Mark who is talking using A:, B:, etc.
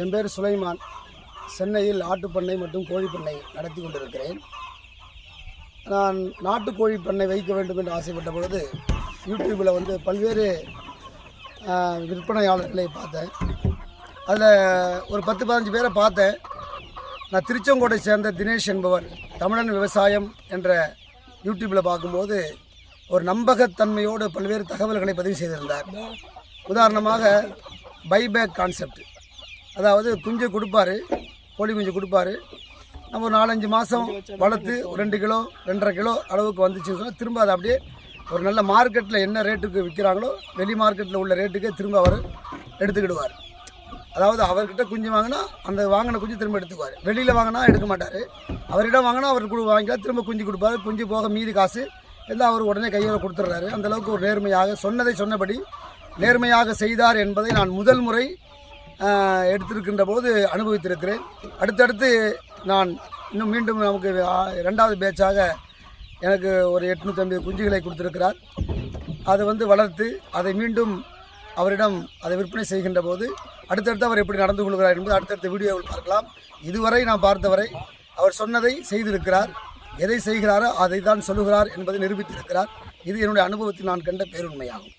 A: என் பேர் சுலைமான். சென்னையில் ஆட்டுப்பண்ணை மற்றும் கோழிப்பண்ணை நடத்தி கொண்டிருக்கிறேன். நான் நாட்டுக்கோழி பண்ணை வைக்க வேண்டும் என்று ஆசைப்பட்ட பொழுது யூடியூப்பில் பல்வேறு விற்பனையாளர்களை பார்த்தேன். அதில் ஒரு 10-15 பேரை பார்த்தேன். நான் திருச்செங்கோட்டை சேர்ந்த தினேஷ் என்பவர் தமிழன் விவசாயம் என்ற யூடியூப்பில் பார்க்கும்போது ஒரு நம்பகத்தன்மையோடு பல்வேறு தகவல்களை பதிவு செய்திருந்தார். உதாரணமாக பைபேக் கான்செப்ட், அதாவது குஞ்சு கொடுப்பார், கோழி குஞ்சு கொடுப்பார். நம்ம ஒரு 4-5 மாதம் வளர்த்து 2 கிலோ 2.5 கிலோ அளவுக்கு வந்துச்சுன்னு சொன்னால் திரும்ப அதை அப்படியே ஒரு நல்ல மார்க்கெட்டில் என்ன ரேட்டுக்கு விற்கிறாங்களோ வெளி மார்க்கெட்டில் உள்ள ரேட்டுக்கே திரும்ப அவர் எடுத்துக்கிடுவார். அதாவது அவர்கிட்ட குஞ்சு வாங்கினா அந்த வாங்கின குஞ்சு திரும்ப எடுத்துக்குவார். வெளியில் வாங்கினா எடுக்க மாட்டார். அவரிடம் வாங்கினா அவர் வாங்கிக்கலாம், திரும்ப குஞ்சு கொடுப்பார். குஞ்சு போக மீதி காசு எல்லாம் அவர் உடனே கையில் கொடுத்துட்றாரு. அந்தளவுக்கு ஒரு நேர்மையாக சொன்னதை சொன்னபடி நேர்மையாக செய்தார் என்பதை நான் முதல் முறை எடுத்திருக்கின்ற போது அனுபவித்திருக்கிறேன். அடுத்தடுத்து நான் இன்னும் மீண்டும் நமக்கு 2வது பேட்சாக எனக்கு ஒரு 850 குஞ்சுகளை கொடுத்திருக்கிறார். அதை வளர்த்து அதை மீண்டும் அவரிடம் அதை விற்பனை செய்கின்ற போது அடுத்தடுத்து அவர் எப்படி நடந்து கொள்கிறார் என்பது அடுத்தடுத்த வீடியோவில் பார்க்கலாம். இதுவரை நான் பார்த்தவரை அவர் சொன்னதை செய்திருக்கிறார். எதை செய்கிறாரோ அதை தான் சொல்லுகிறார் என்பதை நிரூபித்திருக்கிறார். இது என்னுடைய அனுபவத்தில் நான் கண்ட பேருண்மையாகும்.